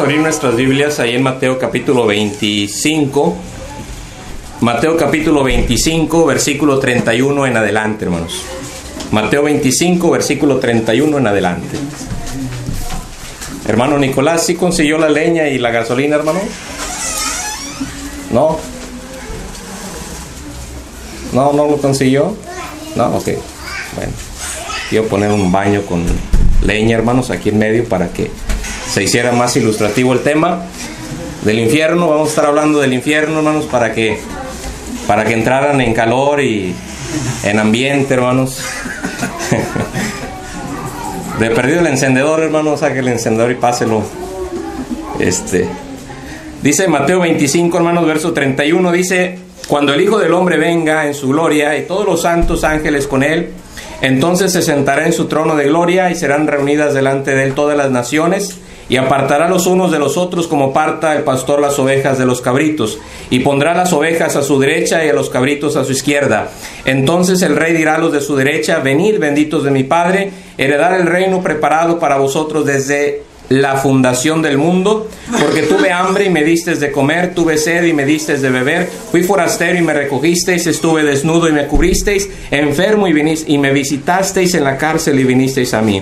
abrir nuestras Biblias ahí en Mateo capítulo 25. Mateo capítulo 25, versículo 31 en adelante, hermanos. Mateo 25, versículo 31 en adelante. Hermano Nicolás, ¿sí consiguió la leña y la gasolina, hermano? ¿No? ¿No lo consiguió? No, ok. Bueno, quiero poner un baño con leña, hermanos, aquí en medio para que se hiciera más ilustrativo el tema del infierno. Vamos a estar hablando del infierno, hermanos, para que entraran en calor y en ambiente, hermanos. De perdido el encendedor, hermanos, saque el encendedor y páselo. Dice Mateo 25, hermanos, verso 31, dice: cuando el Hijo del Hombre venga en su gloria y todos los santos ángeles con él, entonces se sentará en su trono de gloria y serán reunidas delante de él todas las naciones, y apartará los unos de los otros como aparta el pastor las ovejas de los cabritos, y pondrá las ovejas a su derecha y a los cabritos a su izquierda. Entonces el rey dirá a los de su derecha: venid, benditos de mi Padre, heredad el reino preparado para vosotros desde la fundación del mundo, porque tuve hambre y me disteis de comer, tuve sed y me disteis de beber, fui forastero y me recogisteis, estuve desnudo y me cubristeis, enfermo y me visitasteis, en la cárcel y vinisteis a mí.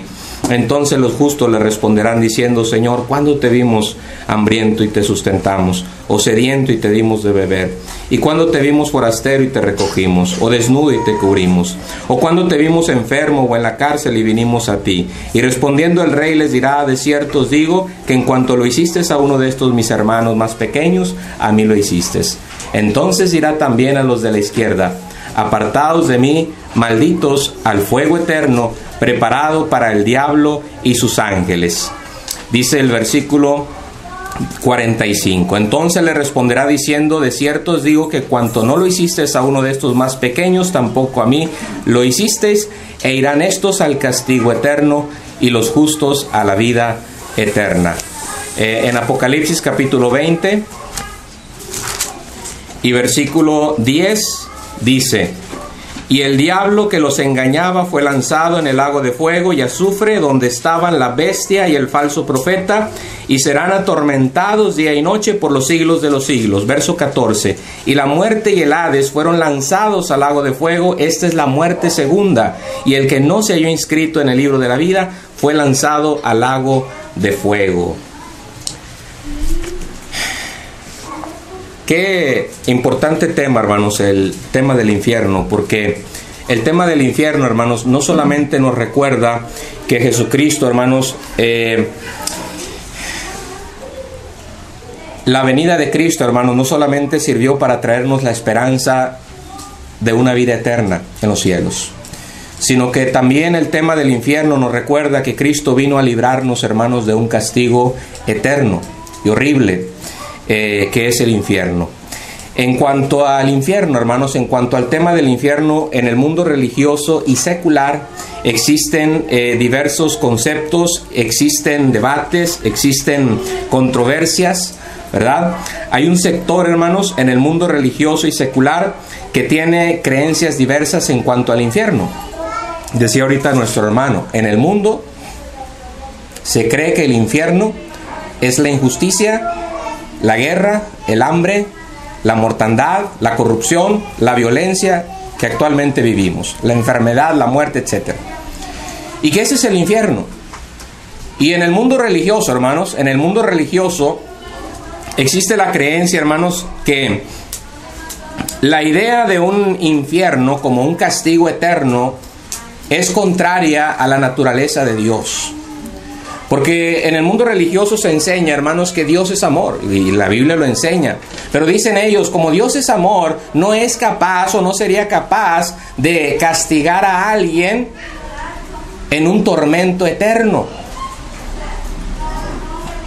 Entonces los justos le responderán diciendo: Señor, ¿cuándo te vimos hambriento y te sustentamos, o sediento y te dimos de beber? ¿Y cuándo te vimos forastero y te recogimos, o desnudo y te cubrimos? ¿O cuándo te vimos enfermo o en la cárcel y vinimos a ti? Y respondiendo el rey les dirá: de cierto os digo que en cuanto lo hiciste a uno de estos mis hermanos más pequeños, a mí lo hiciste. Entonces dirá también a los de la izquierda: apartaos de mí, malditos, al fuego eterno, preparado para el diablo y sus ángeles. Dice el versículo 45. Entonces le responderá diciendo: de cierto os digo que cuanto no lo hicisteis a uno de estos más pequeños, tampoco a mí lo hicisteis. E irán estos al castigo eterno y los justos a la vida eterna. En Apocalipsis capítulo 20 y versículo 10 dice: y el diablo que los engañaba fue lanzado en el lago de fuego y azufre, donde estaban la bestia y el falso profeta, y serán atormentados día y noche por los siglos de los siglos. Verso 14. Y la muerte y el Hades fueron lanzados al lago de fuego. Esta es la muerte segunda, y el que no se halló inscrito en el libro de la vida fue lanzado al lago de fuego. Qué importante tema, hermanos, el tema del infierno, porque el tema del infierno, hermanos, no solamente nos recuerda que Jesucristo, hermanos, la venida de Cristo, hermanos, no solamente sirvió para traernos la esperanza de una vida eterna en los cielos, sino que también el tema del infierno nos recuerda que Cristo vino a librarnos, hermanos, de un castigo eterno y horrible, que es el infierno. En cuanto al infierno, hermanos, en cuanto al tema del infierno, en el mundo religioso y secular existen diversos conceptos, existen debates, existen controversias, ¿verdad? Hay un sector, hermanos, en el mundo religioso y secular que tiene creencias diversas en cuanto al infierno. Decía ahorita nuestro hermano: en el mundo se cree que el infierno es la injusticia, la guerra, el hambre, la mortandad, la corrupción, la violencia que actualmente vivimos, la enfermedad, la muerte, etc. Y que ese es el infierno. Y en el mundo religioso, hermanos, en el mundo religioso existe la creencia, hermanos, que la idea de un infierno como un castigo eterno es contraria a la naturaleza de Dios. Porque en el mundo religioso se enseña, hermanos, que Dios es amor, y la Biblia lo enseña. Pero dicen ellos, como Dios es amor, no es capaz o no sería capaz de castigar a alguien en un tormento eterno.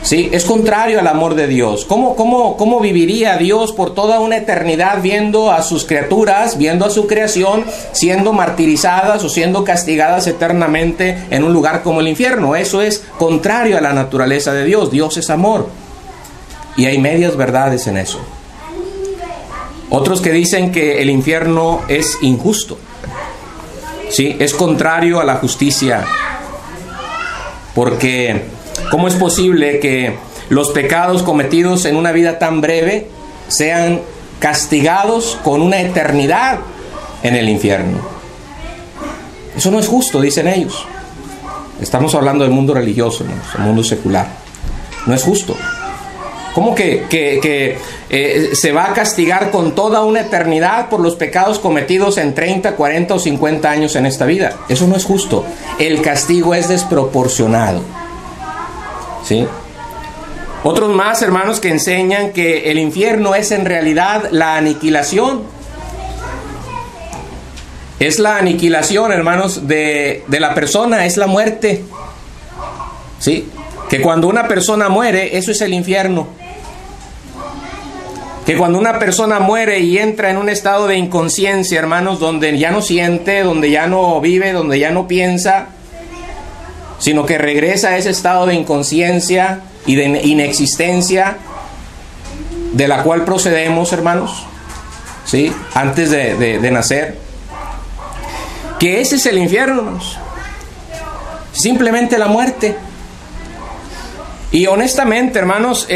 ¿Sí? Es contrario al amor de Dios. ¿Cómo viviría Dios por toda una eternidad viendo a sus criaturas, viendo a su creación, siendo martirizadas o siendo castigadas eternamente en un lugar como el infierno? Eso es contrario a la naturaleza de Dios. Dios es amor. Y hay medias verdades en eso. Otros que dicen que el infierno es injusto. ¿Sí? Es contrario a la justicia. Porque ¿cómo es posible que los pecados cometidos en una vida tan breve sean castigados con una eternidad en el infierno. Eso no es justo, dicen ellos. Estamos hablando del mundo religioso, ¿no? El mundo secular. No es justo. ¿Cómo que se va a castigar con toda una eternidad por los pecados cometidos en 30, 40 o 50 años en esta vida? Eso no es justo. El castigo es desproporcionado. ¿Sí? Otros más, hermanos, que enseñan que el infierno es en realidad la aniquilación. Es la aniquilación, hermanos, de la persona, es la muerte. ¿Sí? Que cuando una persona muere, eso es el infierno. Que cuando una persona muere y entra en un estado de inconsciencia, hermanos, donde ya no siente, donde ya no vive, donde ya no piensa, sino que regresa a ese estado de inconsciencia y de inexistencia de la cual procedemos, hermanos, ¿sí? Antes de nacer. Que ese es el infierno, hermanos. Simplemente la muerte. Y honestamente, hermanos,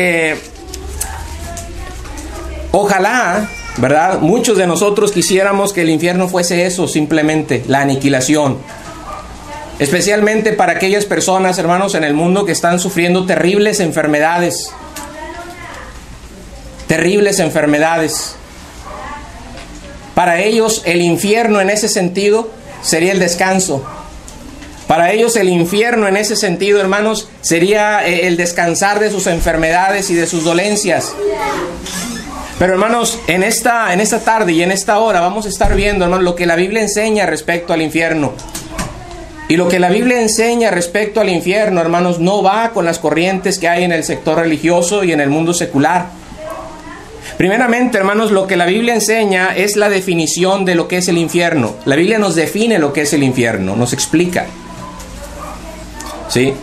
ojalá, ¿verdad? Muchos de nosotros quisiéramos que el infierno fuese eso, simplemente, la aniquilación. Especialmente para aquellas personas, hermanos, en el mundo que están sufriendo terribles enfermedades. Terribles enfermedades. Para ellos, el infierno en ese sentido sería el descanso. Para ellos el infierno en ese sentido, hermanos, sería el descansar de sus enfermedades y de sus dolencias. Pero hermanos, en esta tarde y en esta hora vamos a estar viendo, hermanos, lo que la Biblia enseña respecto al infierno. Y lo que la Biblia enseña respecto al infierno, hermanos, no va con las corrientes que hay en el sector religioso y en el mundo secular. Primeramente, hermanos, lo que la Biblia enseña es la definición de lo que es el infierno. La Biblia nos define lo que es el infierno, nos explica. ¿Sí?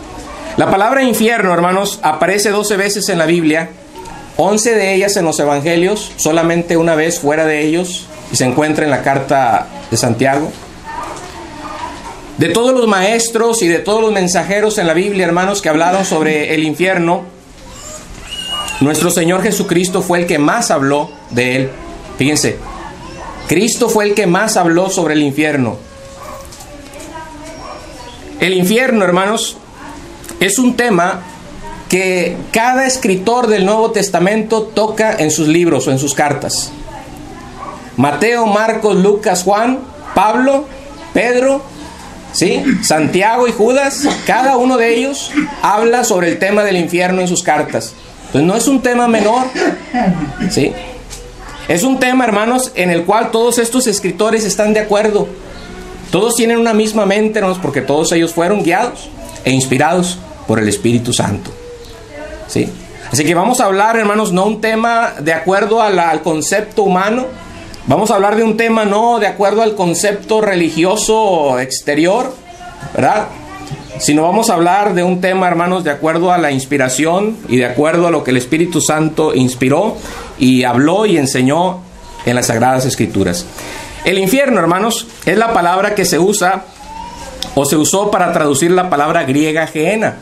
La palabra infierno, hermanos, aparece 12 veces en la Biblia, 11 de ellas en los evangelios, solamente una vez fuera de ellos, y se encuentra en la carta de Santiago. De todos los maestros y de todos los mensajeros en la Biblia, hermanos, que hablaron sobre el infierno, nuestro Señor Jesucristo fue el que más habló de él. Fíjense, Cristo fue el que más habló sobre el infierno. El infierno, hermanos, es un tema que cada escritor del Nuevo Testamento toca en sus libros o en sus cartas. Mateo, Marcos, Lucas, Juan, Pablo, Pedro, ¿sí? Santiago y Judas, cada uno de ellos habla sobre el tema del infierno en sus cartas. Entonces no es un tema menor, ¿sí? Es un tema, hermanos, en el cual todos estos escritores están de acuerdo. Todos tienen una misma mente, hermanos, porque todos ellos fueron guiados e inspirados por el Espíritu Santo, ¿sí? Así que vamos a hablar, hermanos, no un tema de acuerdo al concepto humano. Vamos a hablar de un tema no de acuerdo al concepto religioso exterior, ¿verdad? Sino vamos a hablar de un tema, hermanos, de acuerdo a la inspiración y de acuerdo a lo que el Espíritu Santo inspiró y habló y enseñó en las Sagradas Escrituras. El infierno, hermanos, es la palabra que se usa o se usó para traducir la palabra griega Gehenna.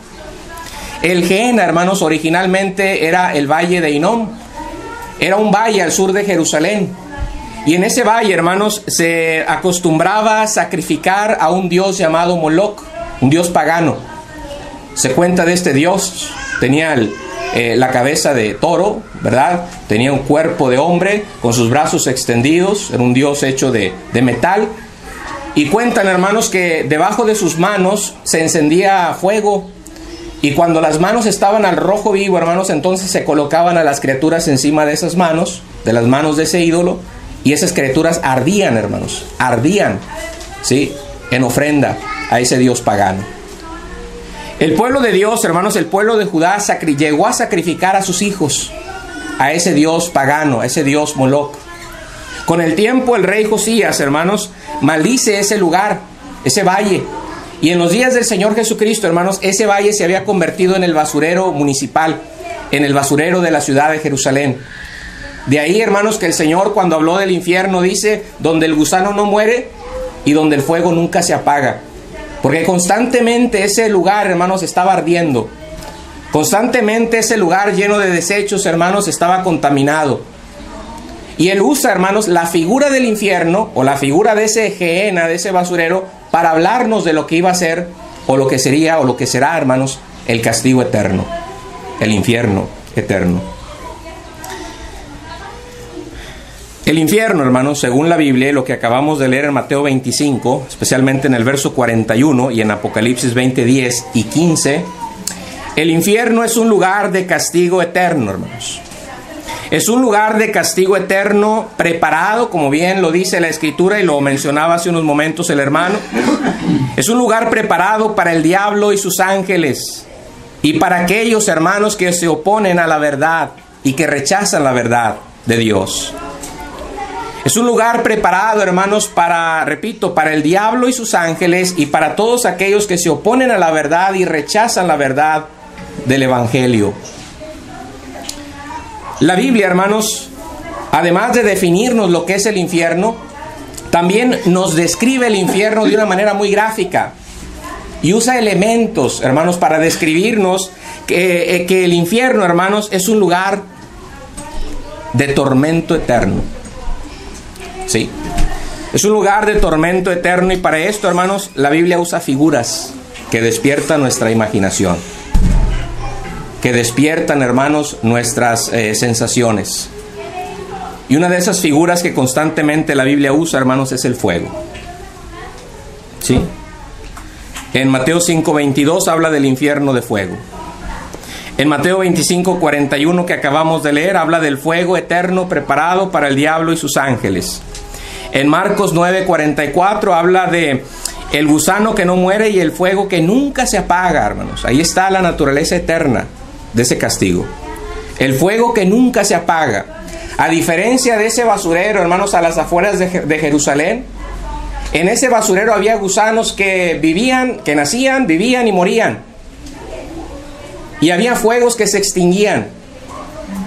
El Gehenna, hermanos, originalmente era el valle de Hinnom. Era un valle al sur de Jerusalén. Y en ese valle, hermanos, se acostumbraba a sacrificar a un dios llamado Moloch, un dios pagano. Se cuenta de este dios, tenía la cabeza de toro, ¿verdad? Tenía un cuerpo de hombre con sus brazos extendidos, era un dios hecho de metal. Y cuentan, hermanos, que debajo de sus manos se encendía fuego. Y cuando las manos estaban al rojo vivo, hermanos, entonces se colocaban a las criaturas encima de esas manos, de las manos de ese ídolo. Y esas criaturas ardían, hermanos, ardían, ¿sí? En ofrenda a ese dios pagano. El pueblo de Dios, hermanos, el pueblo de Judá llegó a sacrificar a sus hijos a ese dios pagano, a ese dios Moloch. Con el tiempo el rey Josías, hermanos, maldice ese lugar, ese valle. Y en los días del Señor Jesucristo, hermanos, ese valle se había convertido en el basurero municipal, en el basurero de la ciudad de Jerusalén. De ahí, hermanos, que el Señor, cuando habló del infierno, dice, donde el gusano no muere y donde el fuego nunca se apaga. Porque constantemente ese lugar, hermanos, estaba ardiendo. Constantemente ese lugar lleno de desechos, hermanos, estaba contaminado. Y él usa, hermanos, la figura del infierno o la figura de ese Gehenna, de ese basurero, para hablarnos de lo que iba a ser o lo que sería o lo que será, hermanos, el castigo eterno, el infierno eterno. El infierno, hermanos, según la Biblia, lo que acabamos de leer en Mateo 25, especialmente en el verso 41 y en Apocalipsis 20, 10 y 15, el infierno es un lugar de castigo eterno, hermanos. Es un lugar de castigo eterno preparado, como bien lo dice la Escritura y lo mencionaba hace unos momentos el hermano. Es un lugar preparado para el diablo y sus ángeles y para aquellos hermanos que se oponen a la verdad y que rechazan la verdad de Dios. Es un lugar preparado, hermanos, para el diablo y sus ángeles y para todos aquellos que se oponen a la verdad y rechazan la verdad del Evangelio. La Biblia, hermanos, además de definirnos lo que es el infierno, también nos describe el infierno de una manera muy gráfica y usa elementos, hermanos, para describirnos que el infierno, hermanos, es un lugar de tormento eterno. Sí, es un lugar de tormento eterno y para esto, hermanos, la Biblia usa figuras que despiertan nuestra imaginación, que despiertan, hermanos, nuestras sensaciones. Y una de esas figuras que constantemente la Biblia usa, hermanos, es el fuego. ¿Sí? En Mateo 5:22 habla del infierno de fuego. En Mateo 25:41 que acabamos de leer habla del fuego eterno preparado para el diablo y sus ángeles. En Marcos 9:44 habla de el gusano que no muere y el fuego que nunca se apaga, hermanos. Ahí está la naturaleza eterna de ese castigo. El fuego que nunca se apaga. A diferencia de ese basurero, hermanos, a las afueras de Jerusalén, en ese basurero había gusanos que vivían, que nacían, vivían y morían. Y había fuegos que se extinguían.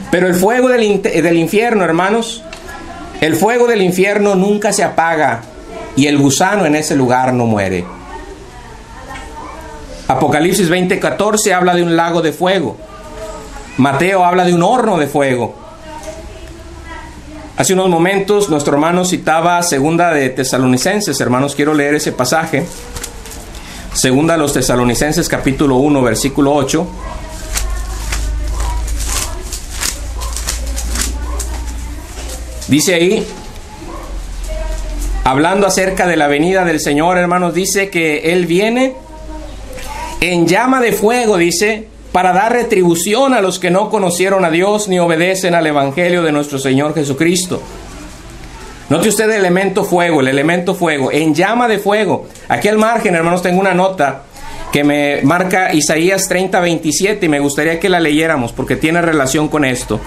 Pero el fuego del infierno, hermanos, el fuego del infierno nunca se apaga y el gusano en ese lugar no muere. Apocalipsis 20:14 habla de un lago de fuego. Mateo habla de un horno de fuego. Hace unos momentos nuestro hermano citaba Segunda de Tesalonicenses. Hermanos, quiero leer ese pasaje. Segunda a los Tesalonicenses capítulo 1 versículo 8. Dice ahí, hablando acerca de la venida del Señor, hermanos, dice que Él viene en llama de fuego, dice, para dar retribución a los que no conocieron a Dios ni obedecen al Evangelio de nuestro Señor Jesucristo. Note usted el elemento fuego, en llama de fuego. Aquí al margen, hermanos, tengo una nota que me marca Isaías 30:27 y me gustaría que la leyéramos porque tiene relación con esto.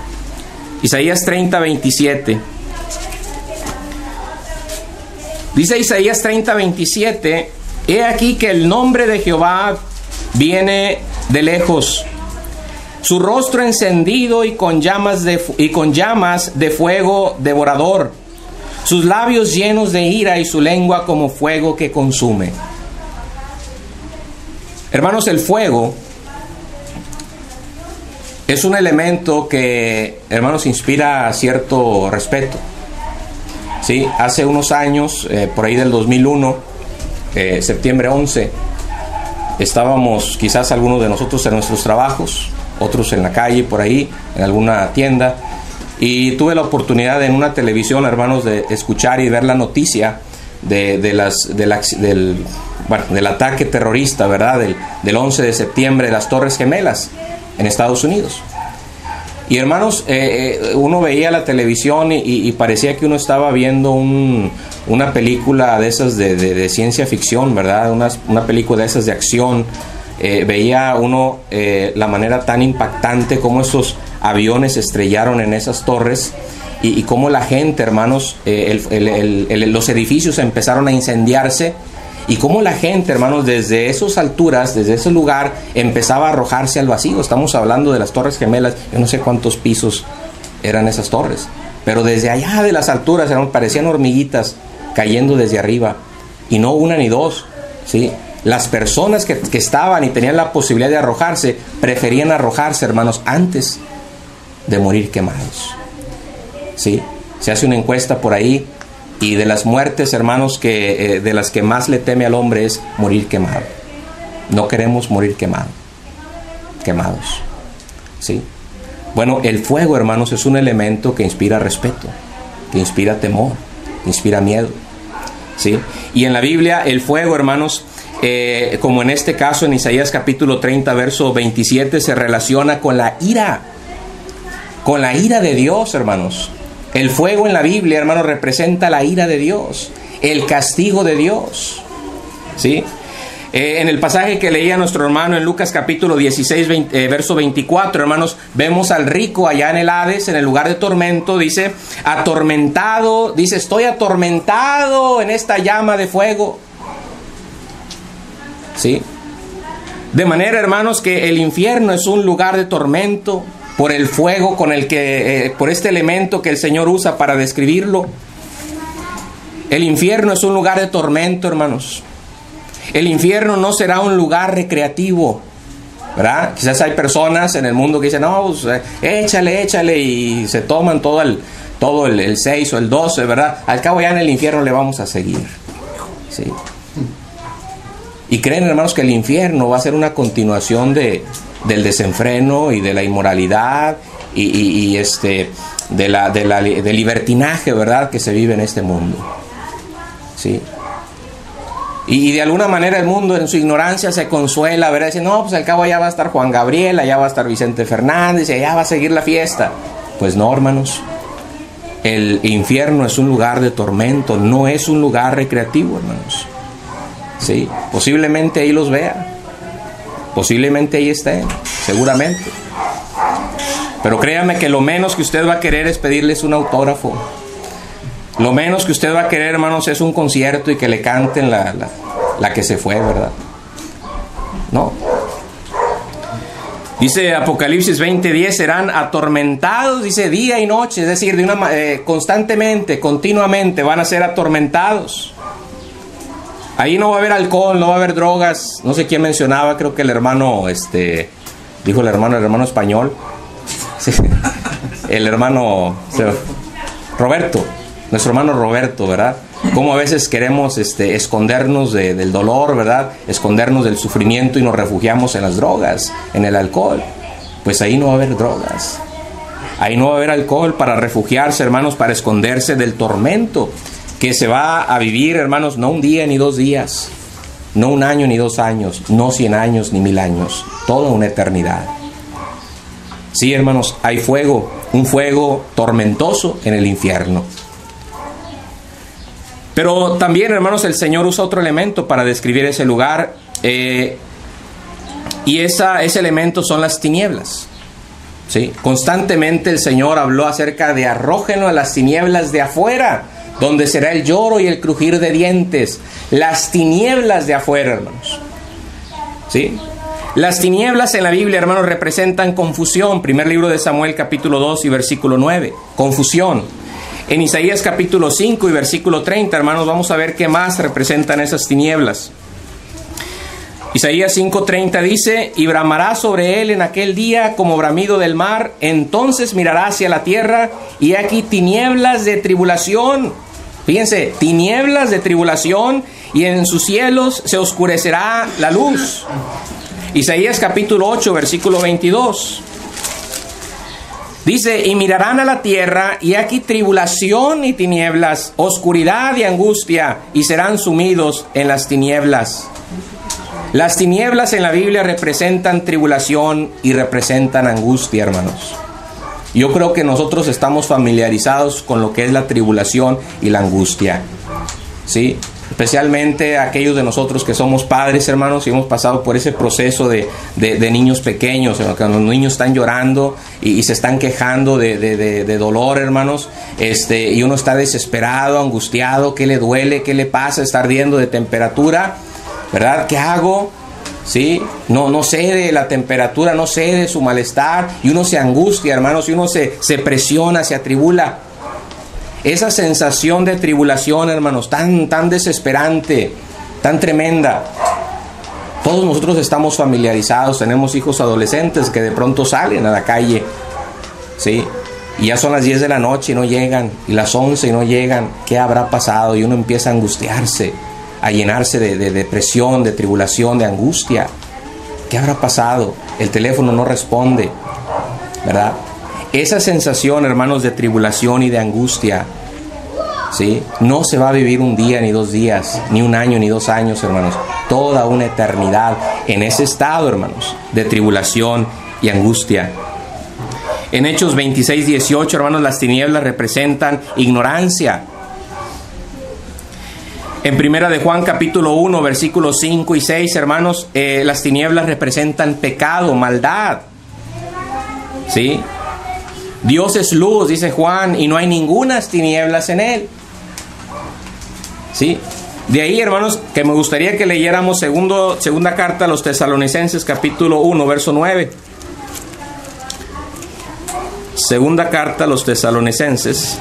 Isaías 30:27. Dice Isaías 30:27, he aquí que el nombre de Jehová viene de lejos, su rostro encendido y con llamas de fuego devorador, sus labios llenos de ira y su lengua como fuego que consume. Hermanos, el fuego es un elemento que, hermanos, inspira cierto respeto. Sí, hace unos años, por ahí del 2001, septiembre 11, estábamos quizás algunos de nosotros en nuestros trabajos, otros en la calle, por ahí, en alguna tienda, y tuve la oportunidad en una televisión, hermanos, de escuchar y ver la noticia del ataque terrorista, ¿verdad? Del 11 de septiembre de las Torres Gemelas en Estados Unidos. Y hermanos, uno veía la televisión y parecía que uno estaba viendo una película de esas de ciencia ficción, ¿verdad? Una película de esas de acción. Veía uno la manera tan impactante como esos aviones estrellaron en esas torres y cómo la gente, hermanos, los edificios empezaron a incendiarse. Y cómo la gente, hermanos, desde esas alturas, desde ese lugar, empezaba a arrojarse al vacío. Estamos hablando de las Torres Gemelas. Yo no sé cuántos pisos eran esas torres. Pero desde allá de las alturas, hermanos, parecían hormiguitas cayendo desde arriba. Y no una ni dos, ¿sí? las personas que estaban y tenían la posibilidad de arrojarse, preferían arrojarse, hermanos, antes de morir quemados. ¿Sí? Se hace una encuesta por ahí, y de las muertes, hermanos, de las que más le teme al hombre es morir quemado. No queremos morir quemados. ¿Sí? Bueno, el fuego, hermanos, es un elemento que inspira respeto, que inspira temor, que inspira miedo. ¿Sí? Y en la Biblia, el fuego, hermanos, como en este caso en Isaías capítulo 30, verso 27, se relaciona con la ira de Dios, hermanos. El fuego en la Biblia, hermanos, representa la ira de Dios, el castigo de Dios. ¿Sí? En el pasaje que leía nuestro hermano en Lucas capítulo 16, verso 24, hermanos, vemos al rico allá en el Hades, en el lugar de tormento, dice, atormentado, dice, estoy atormentado en esta llama de fuego. ¿Sí? De manera, hermanos, que el infierno es un lugar de tormento por el fuego con el que, por este elemento que el Señor usa para describirlo. El infierno es un lugar de tormento, hermanos. El infierno no será un lugar recreativo, ¿verdad? Quizás hay personas en el mundo que dicen, no, pues, échale, y se toman todo el 6 o el 12, ¿verdad? Al cabo ya en el infierno le vamos a seguir. ¿Sí? Y creen, hermanos, que el infierno va a ser una continuación del desenfreno y de la inmoralidad del libertinaje, ¿verdad?, que se vive en este mundo. ¿Sí? Y de alguna manera el mundo en su ignorancia se consuela, ¿verdad? Dice, no, pues al cabo allá va a estar Juan Gabriel, allá va a estar Vicente Fernández, y allá va a seguir la fiesta. Pues no, hermanos. El infierno es un lugar de tormento, no es un lugar recreativo, hermanos. Sí, posiblemente ahí los vea, posiblemente ahí estén, seguramente. Pero créame que lo menos que usted va a querer es pedirles un autógrafo. Lo menos que usted va a querer, hermanos, es un concierto y que le canten la que se fue, ¿verdad? No. Dice Apocalipsis 20:10, serán atormentados, dice, día y noche, es decir, constantemente, continuamente van a ser atormentados. Ahí no va a haber alcohol, no va a haber drogas. No sé quién mencionaba, creo que el hermano, dijo el hermano español. Sí, el hermano Roberto, nuestro hermano Roberto, ¿verdad? Cómo a veces queremos escondernos del dolor, ¿verdad? Escondernos del sufrimiento y nos refugiamos en las drogas, en el alcohol. Pues ahí no va a haber drogas. Ahí no va a haber alcohol para refugiarse, hermanos, para esconderse del tormento que se va a vivir, hermanos, no un día ni 2 días, no 1 año ni 2 años, no 100 años ni 1000 años, toda una eternidad. Sí, hermanos, hay fuego, un fuego tormentoso en el infierno. Pero también, hermanos, el Señor usa otro elemento para describir ese lugar, y ese elemento son las tinieblas. ¿Sí? Constantemente el Señor habló acerca de arrójenlo a las tinieblas de afuera, donde será el lloro y el crujir de dientes. Las tinieblas de afuera, hermanos. ¿Sí? Las tinieblas en la Biblia, hermanos, representan confusión. Primer libro de Samuel, capítulo 2 y versículo 9. Confusión. En Isaías, capítulo 5 y versículo 30, hermanos, vamos a ver qué más representan esas tinieblas. Isaías 5:30 dice, y bramará sobre él en aquel día como bramido del mar, entonces mirará hacia la tierra, y aquí tinieblas de tribulación. Fíjense, tinieblas de tribulación, y en sus cielos se oscurecerá la luz. Isaías capítulo 8, versículo 22. Dice, y mirarán a la tierra, y aquí tribulación y tinieblas, oscuridad y angustia, y serán sumidos en las tinieblas. Las tinieblas en la Biblia representan tribulación y representan angustia, hermanos. Yo creo que nosotros estamos familiarizados con lo que es la tribulación y la angustia, ¿sí? Especialmente aquellos de nosotros que somos padres, hermanos, y hemos pasado por ese proceso de niños pequeños, cuando los niños están llorando y se están quejando de dolor, hermanos, y uno está desesperado, angustiado, ¿qué le duele? ¿Qué le pasa? Está ardiendo de temperatura, ¿verdad? ¿Qué hago? ¿Sí? No cede la temperatura, no cede su malestar, y uno se angustia, hermanos, y uno se presiona, se atribula. Esa sensación de tribulación, hermanos, tan desesperante, tan tremenda, Todos nosotros estamos familiarizados, tenemos hijos adolescentes que de pronto salen a la calle, ¿sí? Y ya son las 10 de la noche y no llegan, y las 11 y no llegan. ¿Qué habrá pasado? Y uno empieza a angustiarse, a llenarse de depresión, de tribulación, de angustia. ¿Qué habrá pasado? El teléfono no responde, ¿verdad? Esa sensación, hermanos, de tribulación y de angustia, ¿sí? No se va a vivir un día, ni 2 días, ni 1 año, ni 2 años, hermanos. Toda una eternidad en ese estado, hermanos, de tribulación y angustia. En Hechos 26:18, hermanos, las tinieblas representan ignorancia. En Primera de Juan capítulo 1, versículos 5 y 6, hermanos, las tinieblas representan pecado, maldad. ¿Sí? Dios es luz, dice Juan, y no hay ningunas tinieblas en él. ¿Sí? De ahí, hermanos, que me gustaría que leyéramos segunda carta a los Tesalonicenses capítulo 1, verso 9. Segunda carta a los Tesalonicenses,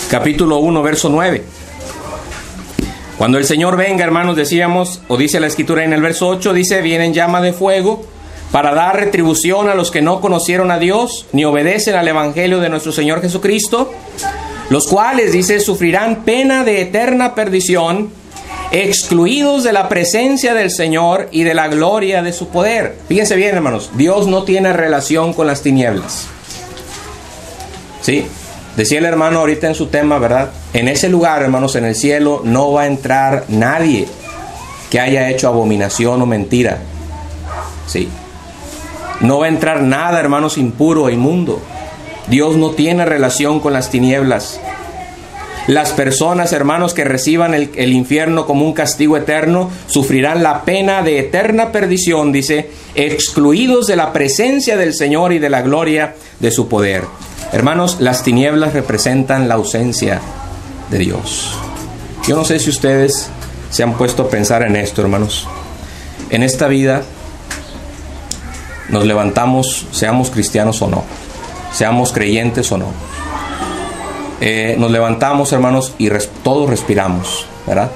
capítulo 1, verso 9. Cuando el Señor venga, hermanos, decíamos, o dice la Escritura en el verso 8, dice, viene en llama de fuego para dar retribución a los que no conocieron a Dios, ni obedecen al Evangelio de nuestro Señor Jesucristo, los cuales, dice, sufrirán pena de eterna perdición, excluidos de la presencia del Señor y de la gloria de su poder. Fíjense bien, hermanos, Dios no tiene relación con las tinieblas. ¿Sí? Decía el hermano ahorita en su tema, ¿verdad? En ese lugar, hermanos, en el cielo, no va a entrar nadie que haya hecho abominación o mentira. ¿Sí? No va a entrar nada, hermanos, impuro o inmundo. Dios no tiene relación con las tinieblas. Las personas, hermanos, que reciban el infierno como un castigo eterno, sufrirán la pena de eterna perdición, dice, excluidos de la presencia del Señor y de la gloria de su poder. Hermanos, las tinieblas representan la ausencia de Dios. Yo no sé si ustedes se han puesto a pensar en esto, hermanos. En esta vida nos levantamos, seamos cristianos o no, seamos creyentes o no. Nos levantamos, hermanos, y todos respiramos, ¿verdad?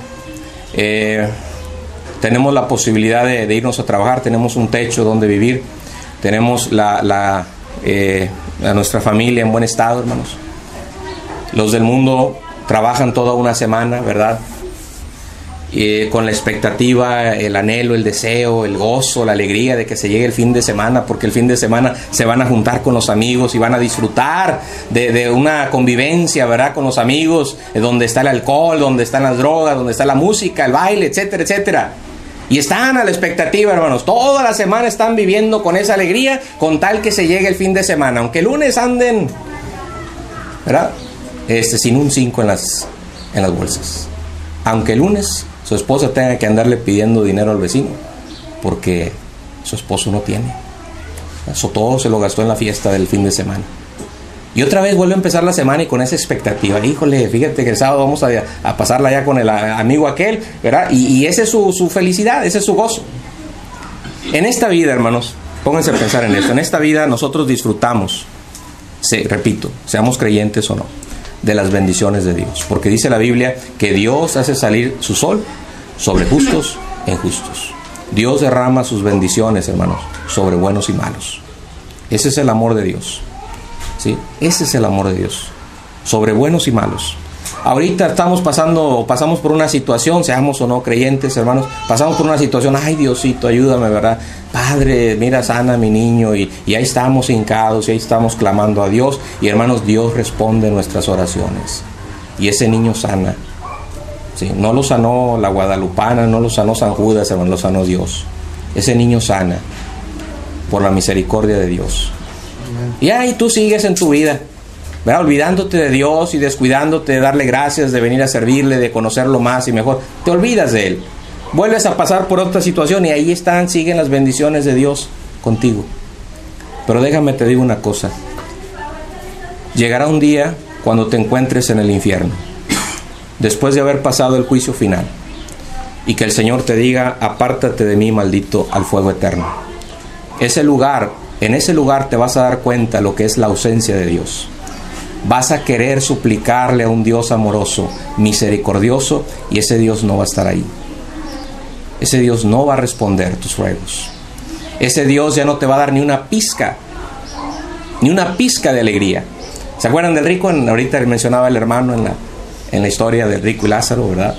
Tenemos la posibilidad de irnos a trabajar, tenemos un techo donde vivir, tenemos a nuestra familia en buen estado, hermanos. Los del mundo trabajan toda una semana, ¿verdad? Con la expectativa, el anhelo, el deseo, el gozo, la alegría de que se llegue el fin de semana, porque el fin de semana se van a juntar con los amigos y van a disfrutar de una convivencia, ¿verdad? Con los amigos, donde está el alcohol, donde están las drogas, donde está la música, el baile, etcétera, etcétera. Y están a la expectativa, hermanos. Toda la semana están viviendo con esa alegría, con tal que se llegue el fin de semana. Aunque el lunes anden, ¿verdad? Sin un 5 en las bolsas. Aunque el lunes su esposa tenga que andarle pidiendo dinero al vecino, porque su esposo no tiene. Eso todo se lo gastó en la fiesta del fin de semana. Y otra vez vuelve a empezar la semana y con esa expectativa. Híjole, fíjate que el sábado vamos a pasarla ya con el amigo aquel, ¿verdad? Y esa es su felicidad, ese es su gozo. En esta vida, hermanos, pónganse a pensar en esto. En esta vida nosotros disfrutamos, repito, seamos creyentes o no, de las bendiciones de Dios, porque dice la Biblia que Dios hace salir su sol sobre justos e injustos. Dios derrama sus bendiciones, hermanos, sobre buenos y malos. Ese es el amor de Dios, ¿sí? Ese es el amor de Dios, sobre buenos y malos. Ahorita pasamos por una situación, seamos o no creyentes, hermanos, pasamos por una situación, ay Diosito, ayúdame, ¿verdad? Padre, mira, sana a mi niño, y ahí estamos hincados, y ahí estamos clamando a Dios, y hermanos, Dios responde nuestras oraciones, y ese niño sana, ¿sí? No lo sanó la guadalupana, no lo sanó San Judas, hermanos, lo sanó Dios. Ese niño sana, por la misericordia de Dios. Y ahí tú sigues en tu vida, ¿verdad? Olvidándote de Dios y descuidándote de darle gracias, de venir a servirle, de conocerlo más y mejor. Te olvidas de Él. Vuelves a pasar por otra situación y ahí siguen las bendiciones de Dios contigo. Pero déjame te digo una cosa. Llegará un día cuando te encuentres en el infierno, después de haber pasado el juicio final, y que el Señor te diga, apártate de mí, maldito, al fuego eterno. En ese lugar te vas a dar cuenta lo que es la ausencia de Dios. vas a querer suplicarle a un Dios amoroso, misericordioso, y ese Dios no va a estar ahí. Ese Dios no va a responder tus ruegos. Ese Dios ya no te va a dar ni una pizca de alegría. ¿Se acuerdan del rico? Ahorita mencionaba el hermano en la historia del rico y Lázaro, ¿verdad?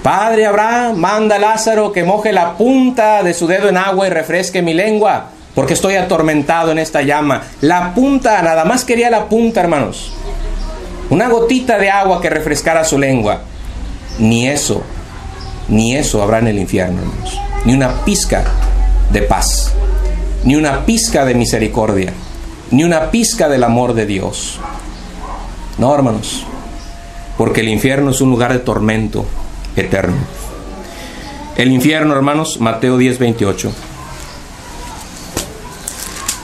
Padre Abraham, manda a Lázaro que moje la punta de su dedo en agua y refresque mi lengua, porque estoy atormentado en esta llama. La punta, nada más quería la punta, hermanos. Una gotita de agua que refrescara su lengua. Ni eso habrá en el infierno, hermanos. Ni una pizca de paz, ni una pizca de misericordia, ni una pizca del amor de Dios. No, hermanos, porque el infierno es un lugar de tormento eterno. El infierno, hermanos, Mateo 10:28.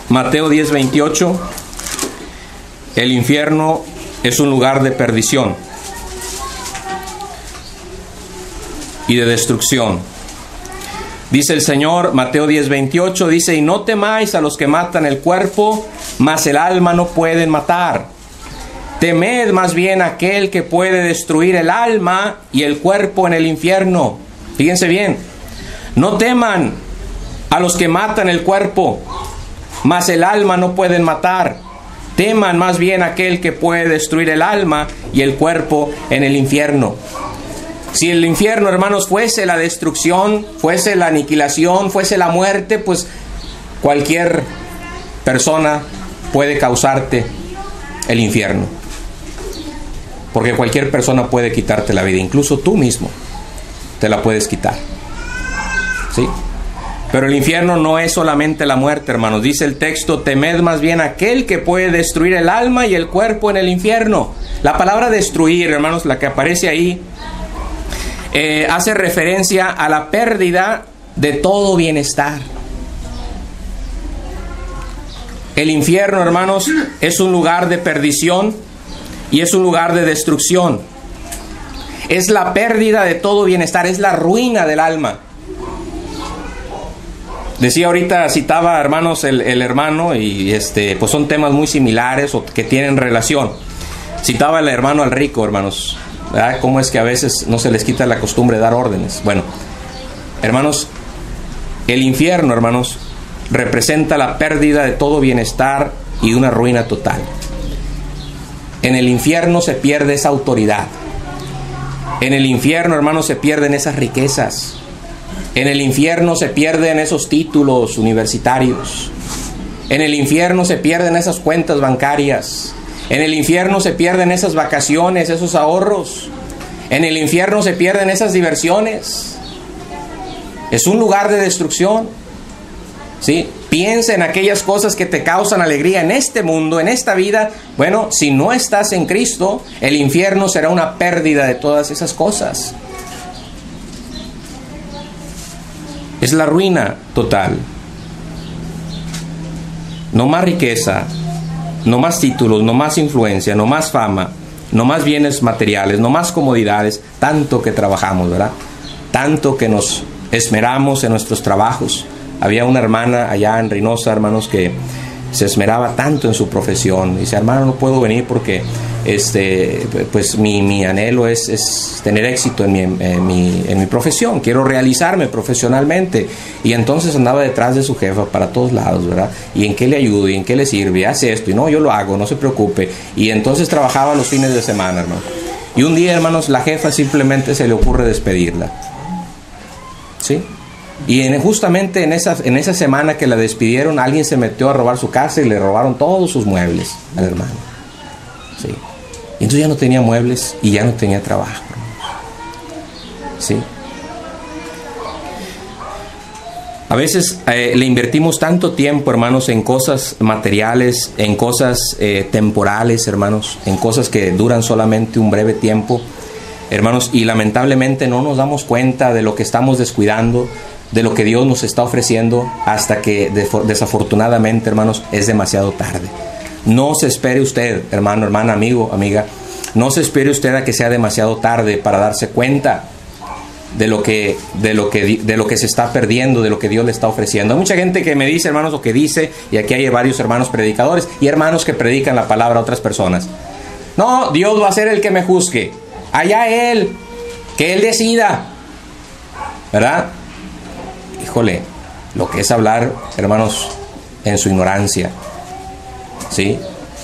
Mateo 10:28. El infierno es un lugar de perdición y de destrucción. Dice el Señor, Mateo 10:28, dice: y no temáis a los que matan el cuerpo, mas el alma no pueden matar. Temed más bien a aquel que puede destruir el alma y el cuerpo en el infierno. Fíjense bien, no teman a los que matan el cuerpo, mas el alma no pueden matar. Teman más bien a aquel que puede destruir el alma y el cuerpo en el infierno. Si el infierno, hermanos, fuese la destrucción, fuese la aniquilación, fuese la muerte, pues cualquier persona puede causarte el infierno. Porque cualquier persona puede quitarte la vida, incluso tú mismo te la puedes quitar. ¿Sí? Pero el infierno no es solamente la muerte, hermanos. Dice el texto: temed más bien a aquel que puede destruir el alma y el cuerpo en el infierno. La palabra destruir, hermanos, la que aparece ahí, hace referencia a la pérdida de todo bienestar. El infierno, hermanos, es un lugar de perdición y es un lugar de destrucción. Es la pérdida de todo bienestar, es la ruina del alma. Decía ahorita, citaba, hermanos, el hermano, y pues son temas muy similares o que tienen relación. Citaba el hermano al rico, hermanos, ¿verdad? Cómo es que a veces no se les quita la costumbre de dar órdenes. Bueno, hermanos, el infierno, hermanos, representa la pérdida de todo bienestar y de una ruina total. En el infierno se pierde esa autoridad. En el infierno, hermanos, se pierden esas riquezas. En el infierno se pierden esos títulos universitarios. En el infierno se pierden esas cuentas bancarias. En el infierno se pierden esas vacaciones, esos ahorros. En el infierno se pierden esas diversiones. Es un lugar de destrucción. ¿Sí? Piensa en aquellas cosas que te causan alegría en este mundo, en esta vida. Bueno, si no estás en Cristo, el infierno será una pérdida de todas esas cosas. Es la ruina total. No más riqueza, no más títulos, no más influencia, no más fama, no más bienes materiales, no más comodidades. Tanto que trabajamos, ¿verdad? Tanto que nos esmeramos en nuestros trabajos. Había una hermana allá en Reynosa, hermanos, que se esmeraba tanto en su profesión. Dice: hermano, no puedo venir porque pues mi anhelo es tener éxito en mi profesión. Quiero realizarme profesionalmente. Y entonces andaba detrás de su jefa para todos lados, ¿verdad? ¿Y en qué le ayudo? ¿Y en qué le sirve? Hace esto. Y no, yo lo hago, no se preocupe. Y entonces trabajaba los fines de semana, hermano. Y un día, hermanos, la jefa simplemente se le ocurre despedirla. ¿Sí? Y justamente en esa semana que la despidieron, alguien se metió a robar su casa y le robaron todos sus muebles al hermano. ¿Sí? Y entonces ya no tenía muebles y ya no tenía trabajo. ¿Sí? A veces le invertimos tanto tiempo, hermanos, en cosas materiales, en cosas temporales, hermanos, en cosas que duran solamente un breve tiempo, hermanos, y lamentablemente no nos damos cuenta de lo que estamos descuidando, de lo que Dios nos está ofreciendo, hasta que desafortunadamente, hermanos, es demasiado tarde. No se espere usted, hermano, hermana, amigo, amiga, no se espere usted a que sea demasiado tarde para darse cuenta de lo que se está perdiendo, de lo que Dios le está ofreciendo. Hay mucha gente que me dice, hermanos, o que dice, y aquí hay varios hermanos predicadores y hermanos que predican la palabra a otras personas. No, Dios va a ser el que me juzgue. Allá Él, que Él decida, ¿verdad? Híjole, lo que es hablar, hermanos, en su ignorancia, ¿sí?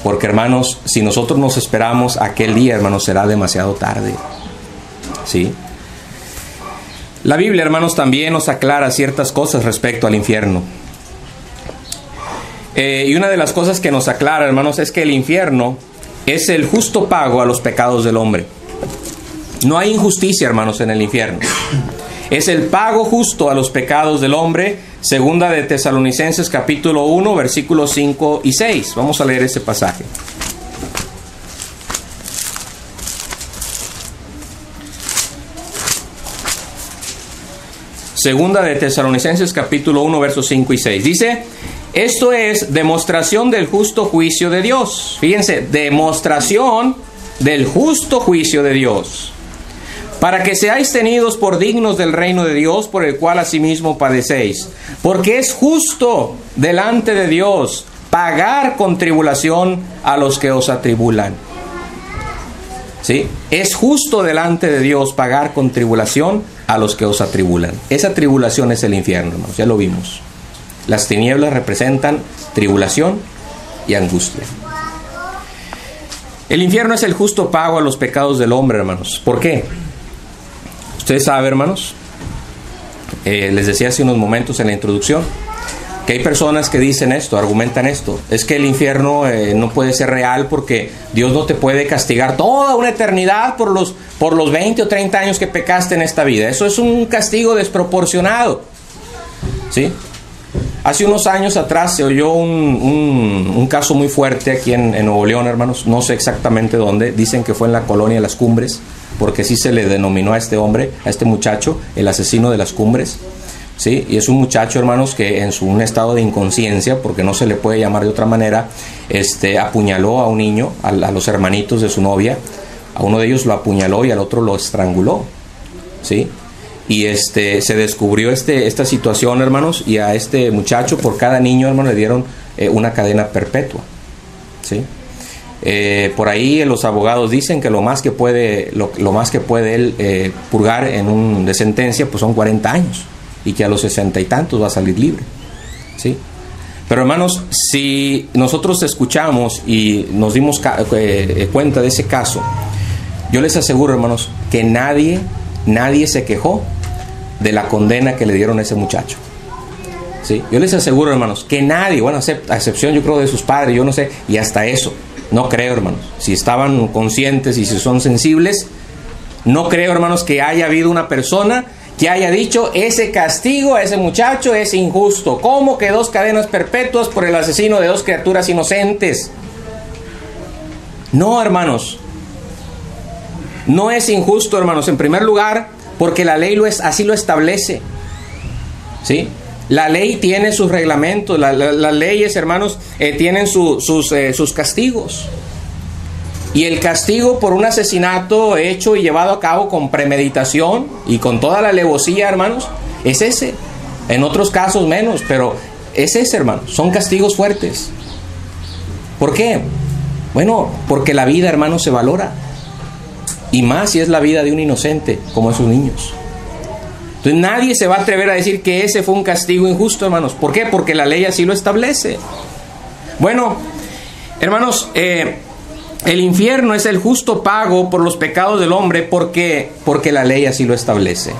Porque, hermanos, si nosotros nos esperamos aquel día, hermanos, será demasiado tarde, ¿sí? La Biblia, hermanos, también nos aclara ciertas cosas respecto al infierno. Y una de las cosas que nos aclara, hermanos, es que el infierno es el justo pago a los pecados del hombre. No hay injusticia, hermanos, en el infierno. Es el pago justo a los pecados del hombre. Segunda de Tesalonicenses capítulo 1, versículos 5 y 6. Vamos a leer ese pasaje. Segunda de Tesalonicenses capítulo 1, versos 5 y 6. Dice: esto es demostración del justo juicio de Dios. Fíjense, demostración del justo juicio de Dios, para que seáis tenidos por dignos del reino de Dios, por el cual asimismo padecéis. Porque es justo delante de Dios pagar con tribulación a los que os atribulan. ¿Sí? Es justo delante de Dios pagar con tribulación a los que os atribulan. Esa tribulación es el infierno, hermanos, ya lo vimos. Las tinieblas representan tribulación y angustia. El infierno es el justo pago a los pecados del hombre, hermanos. ¿Por qué? Ustedes saben, hermanos, les decía hace unos momentos en la introducción, que hay personas que dicen esto, argumentan esto. Es que el infierno no puede ser real porque Dios no te puede castigar toda una eternidad por los 20 o 30 años que pecaste en esta vida. Eso es un castigo desproporcionado, ¿sí? Hace unos años atrás se oyó un caso muy fuerte aquí en Nuevo León, hermanos. No sé exactamente dónde. Dicen que fue en la colonia Las Cumbres, porque así se le denominó a este hombre, a este muchacho, el asesino de las Cumbres, ¿sí? Y es un muchacho, hermanos, que en un estado de inconsciencia, porque no se le puede llamar de otra manera, apuñaló a un niño, a los hermanitos de su novia. A uno de ellos lo apuñaló y al otro lo estranguló, ¿sí? Y se descubrió esta situación, hermanos, y a este muchacho, por cada niño, hermano, le dieron una cadena perpetua, ¿sí? Por ahí los abogados dicen que lo más que puede él purgar de sentencia, pues son 40 años, y que a los 60 y tantos va a salir libre, ¿sí? Pero, hermanos, si nosotros escuchamos y nos dimos cuenta de ese caso, yo les aseguro, hermanos, que nadie se quejó de la condena que le dieron a ese muchacho, ¿sí? Yo les aseguro, hermanos, que nadie, bueno, a excepción yo creo de sus padres, yo no sé, y hasta eso, no creo, hermanos, si estaban conscientes y si son sensibles, no creo, hermanos, que haya habido una persona que haya dicho: ese castigo a ese muchacho es injusto. ¿Cómo que 2 cadenas perpetuas por el asesino de 2 criaturas inocentes? No, hermanos. No es injusto, hermanos, en primer lugar, porque la ley así lo establece, ¿sí? La ley tiene sus reglamentos, las leyes, hermanos, tienen sus castigos. Y el castigo por un asesinato hecho y llevado a cabo con premeditación y con toda la alevosía, hermanos, es ese. En otros casos menos, pero es ese, hermanos. Son castigos fuertes. ¿Por qué? Bueno, porque la vida, hermanos, se valora. Y más si es la vida de un inocente, como esos niños. Entonces nadie se va a atrever a decir que ese fue un castigo injusto, hermanos. ¿Por qué? Porque la ley así lo establece. Bueno, hermanos, el infierno es el justo pago por los pecados del hombre porque la ley así lo establece.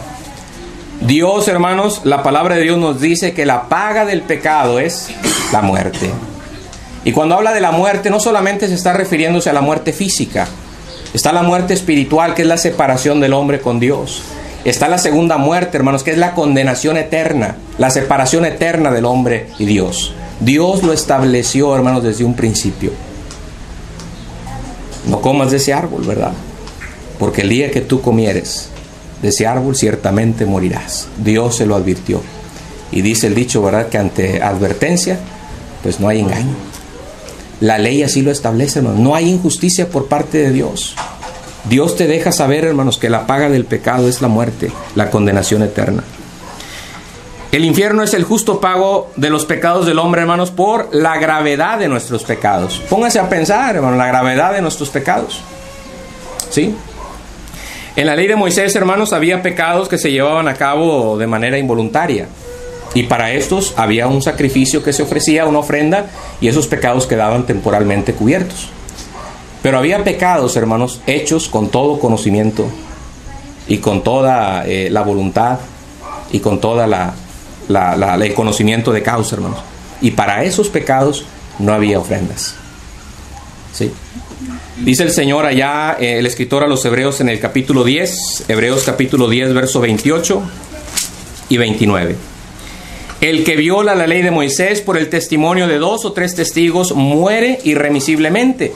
Dios, hermanos, la palabra de Dios nos dice que la paga del pecado es la muerte. Y cuando habla de la muerte, no solamente se está refiriéndose a la muerte física. Está la muerte espiritual, que es la separación del hombre con Dios. Está la segunda muerte, hermanos, que es la condenación eterna, la separación eterna del hombre y Dios. Dios lo estableció, hermanos, desde un principio. No comas de ese árbol, ¿verdad? Porque el día que tú comieres de ese árbol, ciertamente morirás. Dios se lo advirtió. Y dice el dicho, ¿verdad?, que ante advertencia, pues no hay engaño. La ley así lo establece, hermanos. No hay injusticia por parte de Dios. Dios te deja saber, hermanos, que la paga del pecado es la muerte, la condenación eterna. El infierno es el justo pago de los pecados del hombre, hermanos, por la gravedad de nuestros pecados. Póngase a pensar, hermanos, la gravedad de nuestros pecados. ¿Sí? En la ley de Moisés, hermanos, había pecados que se llevaban a cabo de manera involuntaria. Y para estos había un sacrificio que se ofrecía, una ofrenda, y esos pecados quedaban temporalmente cubiertos. Pero había pecados, hermanos, hechos con todo conocimiento y con toda la voluntad y con toda el conocimiento de causa, hermanos. Y para esos pecados no había ofrendas. ¿Sí? Dice el Señor allá, el escritor a los Hebreos en el capítulo 10, Hebreos capítulo 10, verso 28 y 29. El que viola la ley de Moisés por el testimonio de 2 o 3 testigos muere irremisiblemente.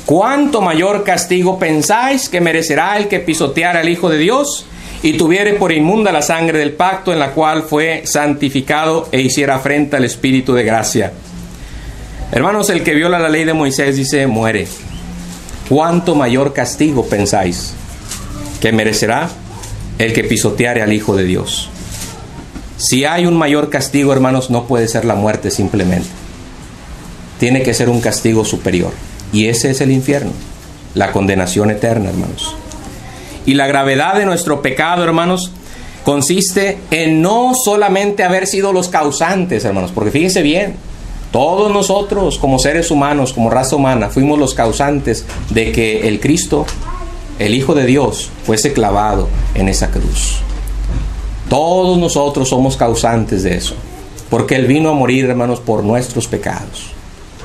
¿Cuánto mayor castigo pensáis que merecerá el que pisoteara al Hijo de Dios y tuviere por inmunda la sangre del pacto en la cual fue santificado e hiciera afrenta al Espíritu de gracia? Hermanos, el que viola la ley de Moisés, dice, muere. ¿Cuánto mayor castigo pensáis que merecerá el que pisoteare al Hijo de Dios? Si hay un mayor castigo, hermanos, no puede ser la muerte simplemente. Tiene que ser un castigo superior. Y ese es el infierno, la condenación eterna, hermanos. Y la gravedad de nuestro pecado, hermanos, consiste en no solamente haber sido los causantes, hermanos, porque fíjense bien, todos nosotros como seres humanos, como raza humana, fuimos los causantes de que el Cristo, el Hijo de Dios, fuese clavado en esa cruz. Todos nosotros somos causantes de eso, porque Él vino a morir, hermanos, por nuestros pecados.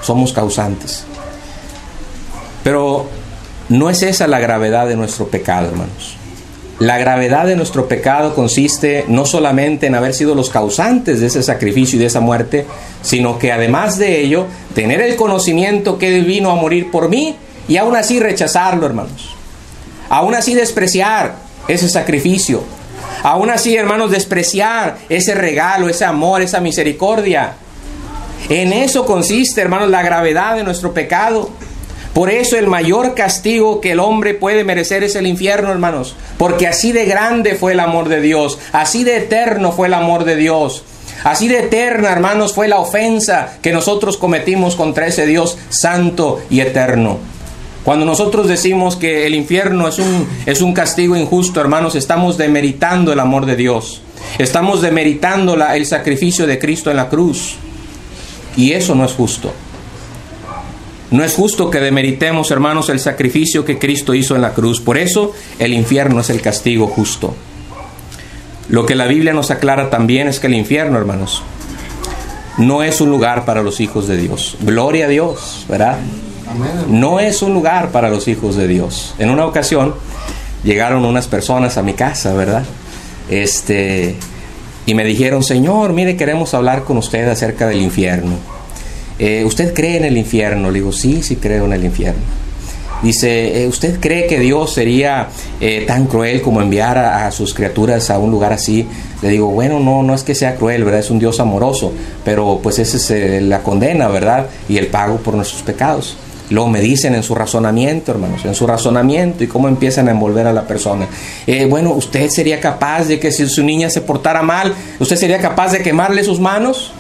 Somos causantes. Pero no es esa la gravedad de nuestro pecado, hermanos. La gravedad de nuestro pecado consiste no solamente en haber sido los causantes de ese sacrificio y de esa muerte, sino que además de ello, tener el conocimiento que Él vino a morir por mí y aún así rechazarlo, hermanos. Aún así despreciar ese sacrificio. Aún así, hermanos, despreciar ese regalo, ese amor, esa misericordia. En eso consiste, hermanos, la gravedad de nuestro pecado. Por eso el mayor castigo que el hombre puede merecer es el infierno, hermanos. Porque así de grande fue el amor de Dios. Así de eterno fue el amor de Dios. Así de eterna, hermanos, fue la ofensa que nosotros cometimos contra ese Dios santo y eterno. Cuando nosotros decimos que el infierno es un castigo injusto, hermanos, estamos demeritando el amor de Dios. Estamos demeritando el sacrificio de Cristo en la cruz. Y eso no es justo. No es justo que demeritemos, hermanos, el sacrificio que Cristo hizo en la cruz. Por eso el infierno es el castigo justo. Lo que la Biblia nos aclara también es que el infierno, hermanos, no es un lugar para los hijos de Dios. Gloria a Dios, ¿verdad? No es un lugar para los hijos de Dios. En una ocasión llegaron unas personas a mi casa, ¿verdad? Y me dijeron, Señor, mire, queremos hablar con usted acerca del infierno. ¿Usted cree en el infierno? Le digo, sí creo en el infierno. Dice, ¿usted cree que Dios sería tan cruel como enviar a sus criaturas a un lugar así? Le digo, bueno, no es que sea cruel, ¿verdad? Es un Dios amoroso, pero pues esa es la condena, ¿verdad? Y el pago por nuestros pecados. Luego me dicen en su razonamiento, hermanos, en su razonamiento y cómo empiezan a envolver a la persona. Bueno, ¿usted sería capaz de que si su niña se portara mal, usted sería capaz de quemarle sus manos?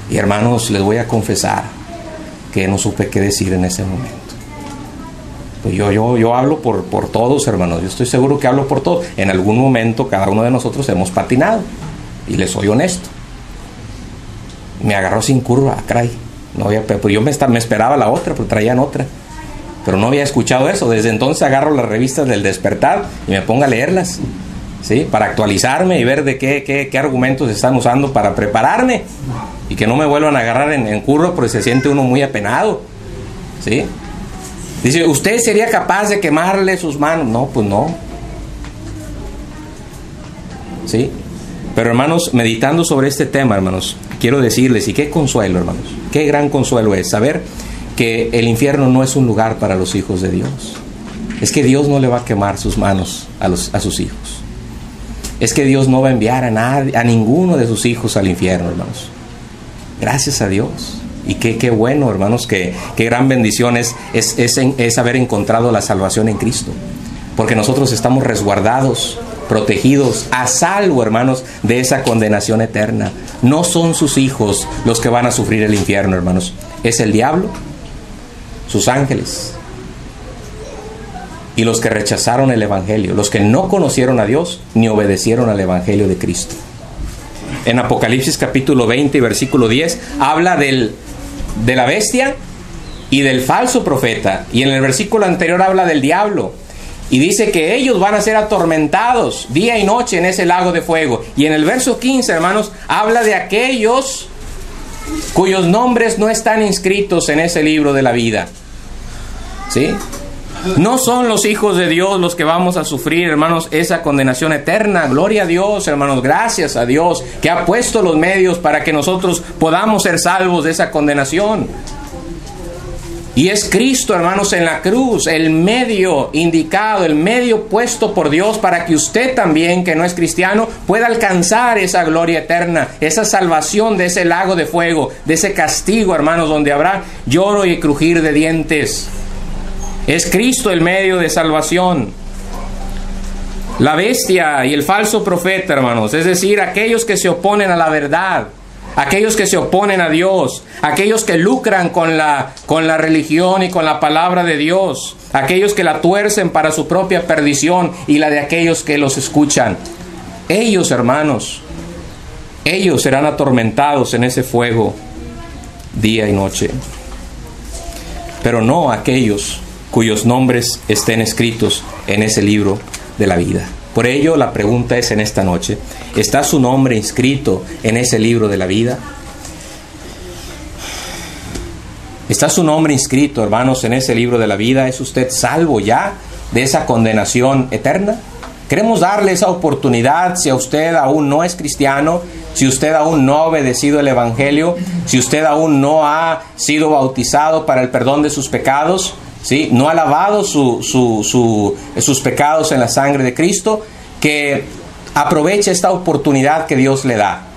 Y hermanos, les voy a confesar que no supe qué decir en ese momento. Pues yo hablo por todos, hermanos. Yo estoy seguro que hablo por todos. En algún momento cada uno de nosotros hemos patinado. Y les soy honesto. Me agarró sin curva, caray. No había, pues yo me esperaba la otra, porque traían otra. Pero no había escuchado eso. Desde entonces agarro las revistas del Despertar y me pongo a leerlas, ¿sí? Para actualizarme y ver de qué argumentos están usando para prepararme. Y que no me vuelvan a agarrar en curva, porque se siente uno muy apenado, ¿sí? Dice, ¿usted sería capaz de quemarle sus manos? No, pues no. ¿Sí? Pero hermanos, meditando sobre este tema, hermanos, quiero decirles, y qué consuelo, hermanos, qué gran consuelo es saber que el infierno no es un lugar para los hijos de Dios. Es que Dios no le va a quemar sus manos a sus hijos. Es que Dios no va a enviar a ninguno de sus hijos al infierno, hermanos. Gracias a Dios. Y qué bueno, hermanos, qué gran bendición es haber encontrado la salvación en Cristo. porque nosotros estamos resguardados, protegidos, a salvo, hermanos, de esa condenación eterna. No son sus hijos los que van a sufrir el infierno, hermanos. Es el diablo, sus ángeles, y los que rechazaron el Evangelio, los que no conocieron a Dios ni obedecieron al Evangelio de Cristo. En Apocalipsis capítulo 20, versículo 10, habla de la bestia y del falso profeta. Y en el versículo anterior habla del diablo. Y dice que ellos van a ser atormentados día y noche en ese lago de fuego. Y en el verso 15, hermanos, habla de aquellos cuyos nombres no están inscritos en ese libro de la vida. ¿Sí? No son los hijos de Dios los que vamos a sufrir, hermanos, esa condenación eterna. Gloria a Dios, hermanos, gracias a Dios que ha puesto los medios para que nosotros podamos ser salvos de esa condenación. Y es Cristo, hermanos, en la cruz, el medio indicado, el medio puesto por Dios para que usted también, que no es cristiano, pueda alcanzar esa gloria eterna, esa salvación de ese lago de fuego, de ese castigo, hermanos, donde habrá lloro y crujir de dientes. Es Cristo el medio de salvación. La bestia y el falso profeta, hermanos, es decir, aquellos que se oponen a la verdad, aquellos que se oponen a Dios, aquellos que lucran con la religión y con la palabra de Dios, aquellos que la tuercen para su propia perdición y la de aquellos que los escuchan. Ellos, hermanos, ellos serán atormentados en ese fuego día y noche. Pero no aquellos cuyos nombres estén escritos en ese libro de la vida. Por ello, la pregunta es en esta noche: ¿está su nombre inscrito en ese libro de la vida? ¿Está su nombre inscrito, hermanos, en ese libro de la vida? ¿Es usted salvo ya de esa condenación eterna? Queremos darle esa oportunidad. Si a usted aún no es cristiano, si usted aún no ha obedecido el Evangelio, si usted aún no ha sido bautizado para el perdón de sus pecados, ¿sí? No ha lavado sus pecados en la sangre de Cristo, que aproveche esta oportunidad que Dios le da.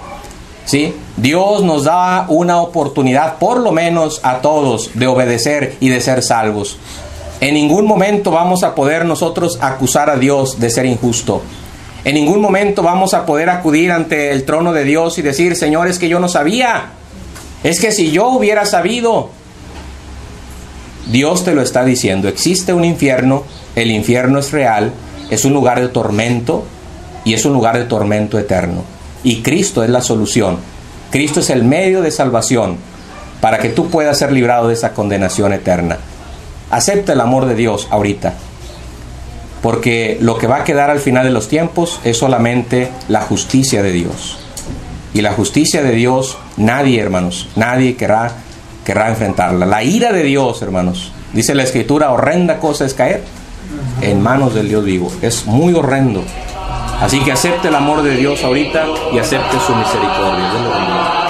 ¿Sí? Dios nos da una oportunidad, por lo menos a todos, de obedecer y de ser salvos. En ningún momento vamos a poder nosotros acusar a Dios de ser injusto. En ningún momento vamos a poder acudir ante el trono de Dios y decir: Señor, es que yo no sabía. Es que si yo hubiera sabido. Dios te lo está diciendo. Existe un infierno, el infierno es real, es un lugar de tormento y es un lugar de tormento eterno. Y Cristo es la solución. Cristo es el medio de salvación para que tú puedas ser librado de esa condenación eterna. Acepta el amor de Dios ahorita, porque lo que va a quedar al final de los tiempos es solamente la justicia de Dios. Y la justicia de Dios, nadie, hermanos, nadie querrá enfrentarla. La ira de Dios, hermanos, dice la Escritura, horrenda cosa es caer en manos del Dios vivo. Es muy horrendo. Así que acepte el amor de Dios ahorita y acepte su misericordia. Dios lo bendiga.